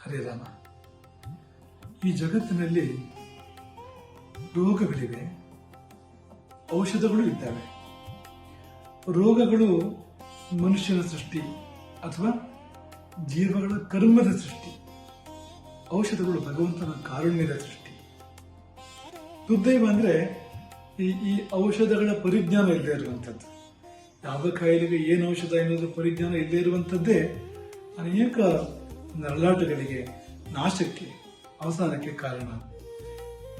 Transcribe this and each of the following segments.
ಹರೇ ರಾಮ. ಈ ಜಗತ್ತಿನಲ್ಲಿ ರೋಗಗಳಿವೆ, ಔಷಧಗಳು ಇದ್ದಾವೆ. ರೋಗಗಳು ಮನುಷ್ಯನ ಸೃಷ್ಟಿ ಅಥವಾ ಜೀವಗಳ ಕರ್ಮದ ಸೃಷ್ಟಿ. ಔಷಧಗಳು ಭಗವಂತನ ಕಾರುಣ್ಯದ ಸೃಷ್ಟಿ. ದುರ್ದೈವ ಅಂದ್ರೆ ಈ ಔಷಧಗಳ ಪರಿಜ್ಞಾನ ಇಲ್ಲದೆ ಇರುವಂಥದ್ದು. ಯಾವ ಕಾಯಿಲೆಗೆ ಏನು ಔಷಧ ಎನ್ನುವುದರ ಪರಿಜ್ಞಾನ ಇಲ್ಲದೆ ಇರುವಂಥದ್ದೇ ಅನೇಕ ನರಳಾಟಗಳಿಗೆ, ನಾಶಕ್ಕೆ, ಅವಸಾನಕ್ಕೆ ಕಾರಣ.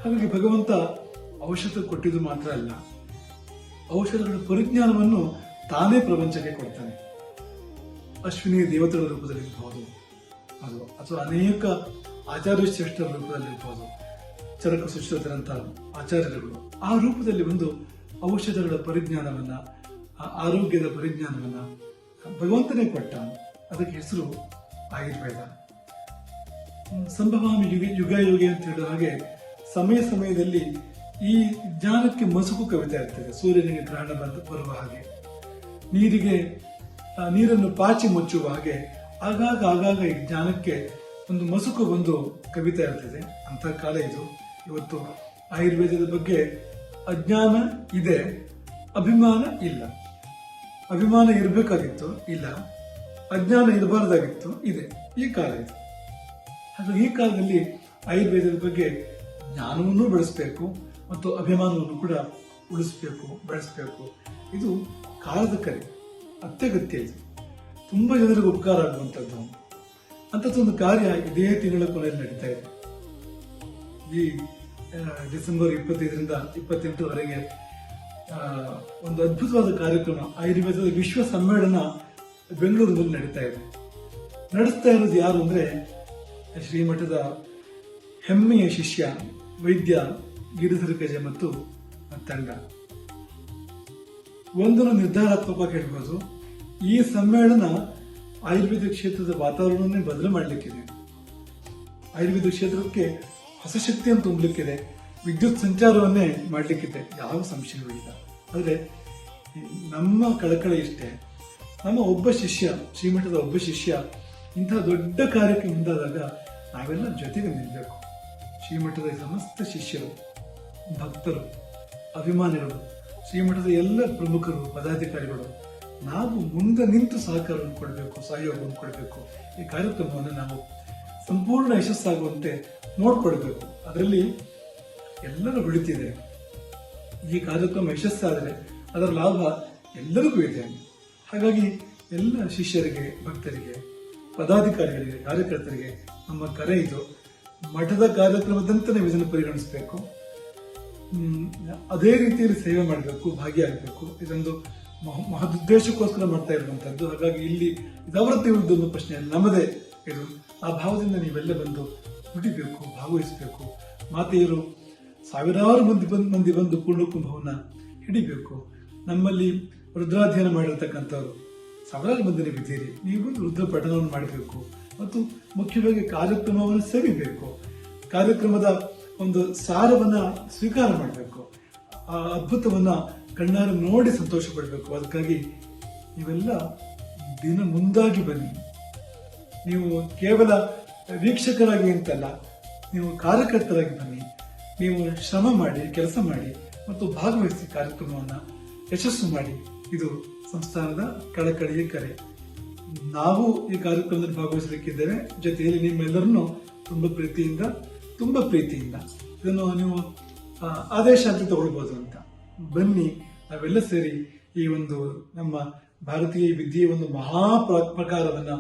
ಹಾಗಾಗಿ ಭಗವಂತ ಔಷಧ ಕೊಟ್ಟಿದ್ದು ಮಾತ್ರ ಅಲ್ಲ, ಔಷಧಗಳ ಪರಿಜ್ಞಾನವನ್ನು ತಾನೇ ಪ್ರಪಂಚಕ್ಕೆ ಕೊಡ್ತಾನೆ. ಅಶ್ವಿನಿ ದೇವತೆಗಳ ರೂಪದಲ್ಲಿರಬಹುದು ಅದು, ಅಥವಾ ಅನೇಕ ಆಚಾರ್ಯ ಶ್ರೇಷ್ಠರ ರೂಪದಲ್ಲಿರಬಹುದು, ಚರಕ ಸುಶ್ರುತರಂತ ಆಚಾರ್ಯರುಗಳು ಆ ರೂಪದಲ್ಲಿ ಒಂದು ಔಷಧಗಳ ಪರಿಜ್ಞಾನವನ್ನ, ಆರೋಗ್ಯದ ಪರಿಜ್ಞಾನವನ್ನ ಭಗವಂತನೇ ಕೊಟ್ಟ. ಅದಕ್ಕೆ ಹೆಸರು ಆಯುರ್ವೇದ. ಸಂಭವಾಮಿ ಯುಗ ಯುಗ ಅಂತ ಹೇಳುವ ಹಾಗೆ ಸಮಯ ಸಮಯದಲ್ಲಿ ಈ ಜ್ಞಾನಕ್ಕೆ ಮಸುಕು ಕವಿತಾ ಇರ್ತದೆ. ಸೂರ್ಯನಿಗೆ ಗ್ರಹಣ ಬರುವ ಹಾಗೆ, ನೀರನ್ನು ಪಾಚಿ ಮುಚ್ಚುವ ಹಾಗೆ ಆಗಾಗ ಈ ಜ್ಞಾನಕ್ಕೆ ಒಂದು ಮಸುಕು ಬಂದು ಕವಿತಾ ಇರ್ತದೆ. ಅಂತ ಕಾಲ ಇದು. ಇವತ್ತು ಆಯುರ್ವೇದದ ಬಗ್ಗೆ ಅಜ್ಞಾನ ಇದೆ, ಅಭಿಮಾನ ಇಲ್ಲ. ಅಭಿಮಾನ ಇರಬೇಕಾಗಿತ್ತು, ಇಲ್ಲ. ಅಜ್ಞಾನ ಇರಬಾರ್ದಾಗಿತ್ತು, ಇದೆ. ಈ ಕಾಲ ಇದು. ಹಾಗಾಗಿ ಈ ಕಾಲದಲ್ಲಿ ಆಯುರ್ವೇದದ ಬಗ್ಗೆ ಜ್ಞಾನವನ್ನು ಬೆಳೆಸಬೇಕು ಮತ್ತು ಅಭಿಮಾನವನ್ನು ಕೂಡ ಉಳಿಸಬೇಕು, ಬೆಳೆಸಬೇಕು. ಇದು ಕಾಲದ ಕರೆ, ಅತ್ಯಗತ್ಯ. ಇದು ತುಂಬಾ ಜನರಿಗೆ ಉಪಕಾರ ಆಗುವಂಥದ್ದು. ಅಂಥದ್ದೊಂದು ಕಾರ್ಯ ಇದೇ ತಿಂಗಳ ಕೊನೆಯಲ್ಲಿ ನಡೀತಾ ಇದೆ. ಈ ಡಿಸೆಂಬರ್ 25ರಿಂದ 28ರವರೆಗೆ ಒಂದು ಅದ್ಭುತವಾದ ಕಾರ್ಯಕ್ರಮ, ಆಯುರ್ವೇದದ ವಿಶ್ವ ಸಮ್ಮೇಳನ ಬೆಂಗಳೂರಿನಲ್ಲಿ ನಡೀತಾ ಇದೆ. ನಡೆಸ್ತಾ ಇರೋದು ಯಾರು ಅಂದ್ರೆ ಶ್ರೀಮಠದ ಹೆಮ್ಮೆಯ ಶಿಷ್ಯ ವೈದ್ಯ ಗಿರಿಧರ ಗಜೆ ಮತ್ತು ತಂಡ. ಒಂದನ್ನು ನಿರ್ಧಾರಾತ್ಮಕವಾಗಿ ಹೇಳ್ಬೋದು, ಈ ಸಮ್ಮೇಳನ ಆಯುರ್ವೇದ ಕ್ಷೇತ್ರದ ವಾತಾವರಣವನ್ನೇ ಬದಲು ಮಾಡಲಿಕ್ಕಿದೆ. ಆಯುರ್ವೇದ ಕ್ಷೇತ್ರಕ್ಕೆ ಹೊಸ ಶಕ್ತಿಯನ್ನು ತುಂಬಲಿಕ್ಕಿದೆ, ವಿದ್ಯುತ್ ಸಂಚಾರವನ್ನೇ ಮಾಡಲಿಕ್ಕಿದೆ, ಯಾವ ಸಂಶಯವೂ ಇಲ್ಲ. ಆದರೆ ನಮ್ಮ ಕಳಕಳಿ ಇಷ್ಟೇ, ನಮ್ಮ ಒಬ್ಬ ಶಿಷ್ಯ, ಶ್ರೀಮಠದ ಒಬ್ಬ ಶಿಷ್ಯ ಇಂತಹ ದೊಡ್ಡ ಕಾರ್ಯಕ್ಕೆ ಮುಂದಾದಾಗ ನಾವೆಲ್ಲ ಜೊತೆಗೆ ನಿಲ್ಲಬೇಕು. ಶ್ರೀಮಠದ ಸಮಸ್ತ ಶಿಷ್ಯರು, ಭಕ್ತರು, ಅಭಿಮಾನಿಗಳು, ಶ್ರೀಮಠದ ಎಲ್ಲ ಪ್ರಮುಖರು, ಪದಾಧಿಕಾರಿಗಳು ನಾವು ಮುಂದೆ ನಿಂತು ಸಹಕಾರವನ್ನು ಕೊಡಬೇಕು, ಸಹಯೋಗವನ್ನು ಕೊಡಬೇಕು. ಈ ಕಾರ್ಯಕ್ರಮವನ್ನು ನಾವು ಸಂಪೂರ್ಣ ಯಶಸ್ಸಾಗುವಂತೆ ನೋಡ್ಕೊಳ್ಬೇಕು. ಅದರಲ್ಲಿ ಎಲ್ಲರೂ ಬೆಳೀತಿದೆ. ಈ ಕಾರ್ಯಕ್ರಮ ಯಶಸ್ಸಾದರೆ ಅದರ ಲಾಭ ಎಲ್ಲರಿಗೂ ಇದೆ. ಹಾಗಾಗಿ ಎಲ್ಲ ಶಿಷ್ಯರಿಗೆ, ಭಕ್ತರಿಗೆ, ಪದಾಧಿಕಾರಿಗಳಿಗೆ, ಕಾರ್ಯಕರ್ತರಿಗೆ ನಮ್ಮ ಕರೆ ಇದು. ಮಠದ ಕಾರ್ಯಕ್ರಮದಂತೆ ನಾವು ಇದನ್ನು ಪರಿಗಣಿಸಬೇಕು. ಅದೇ ರೀತಿಯಲ್ಲಿ ಸೇವೆ ಮಾಡಬೇಕು, ಭಾಗಿಯಾಗಬೇಕು. ಇದೊಂದು ಮಹದುದ್ದೇಶಕ್ಕೋಸ್ಕರ ಮಾಡ್ತಾ ಇರುವಂತದ್ದು. ಹಾಗಾಗಿ ಇಲ್ಲಿ ಇದವರದ್ದೇ ಒಂದು ಪ್ರಶ್ನೆ ಅಲ್ಲ, ನಮ್ಮದೇ ಇದು. ಆ ಭಾವದಿಂದ ನೀವೆಲ್ಲ ಬಂದು ದುಡಿಬೇಕು, ಭಾಗವಹಿಸಬೇಕು. ಮಾತೆಯರು ಸಾವಿರಾರು ಮಂದಿ ಬಂದು ಪೂರ್ಣಕುಂಭವನ್ನ ಹಿಡಿಬೇಕು. ನಮ್ಮಲ್ಲಿ ರುದ್ರಾಧ್ಯಯನ ಮಾಡಿರ್ತಕ್ಕಂಥವ್ರು ಸಾವಿರಾರು ಮಂದಿ ಇದ್ದೀರಿ. ನೀವು ಬಂದು ರುದ್ರ ಪಠಣವನ್ನು ಮಾಡಬೇಕು ಮತ್ತು ಮುಖ್ಯವಾಗಿ ಕಾರ್ಯಕ್ರಮವನ್ನು ಸವಿಬೇಕು. ಕಾರ್ಯಕ್ರಮದ ಒಂದು ಸಾರವನ್ನ ಸ್ವೀಕಾರ ಮಾಡಬೇಕು. ಆ ಅದ್ಭುತವನ್ನ ಕಣ್ಣಾರೆ ನೋಡಿ ಸಂತೋಷ ಪಡಬೇಕು. ಅದಕ್ಕಾಗಿ ನೀವೆಲ್ಲ ದಿನ ಮುಂದಾಗಿ ಬನ್ನಿ. ನೀವು ಕೇವಲ ವೀಕ್ಷಕರಾಗಿ ಅಂತಲ್ಲ, ನೀವು ಕಾರ್ಯಕರ್ತರಾಗಿ ಬನ್ನಿ. ನೀವು ಶ್ರಮ ಮಾಡಿ, ಕೆಲಸ ಮಾಡಿ ಮತ್ತು ಭಾಗವಹಿಸಿ ಕಾರ್ಯಕ್ರಮವನ್ನ ಯಶಸ್ಸು ಮಾಡಿ. ಇದು ಸಂಸ್ಥಾನದ ಕಳಕಳಿಯ ಕರೆ. ನಾವು ಈ ಕಾರ್ಯಕ್ರಮದಲ್ಲಿ ಭಾಗವಹಿಸಲಿಕ್ಕಿದ್ದೇವೆ. ಜೊತೆಯಲ್ಲಿ ನಿಮ್ಮೆಲ್ಲರನ್ನು ತುಂಬಾ ಪ್ರೀತಿಯಿಂದ ಇದನ್ನು ನೀವು ಆದೇಶ ಅಂತ ತಗೊಳ್ಬಹುದು ಅಂತ. ಬನ್ನಿ, ನಾವೆಲ್ಲ ಸೇರಿ ಈ ಒಂದು ನಮ್ಮ ಭಾರತೀಯ ವಿದ್ಯೆಯ ಒಂದು ಮಹಾ ಪ್ರಕಾರವನ್ನ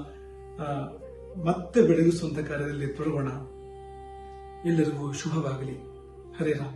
ಮತ್ತೆ ಬೆಳಗಿಸುವಂತ ಕಾರ್ಯದಲ್ಲಿ ತೊಡಗೋಣ. ಎಲ್ಲರಿಗೂ ಶುಭವಾಗಲಿ. ಹರೇ ರಾಮ.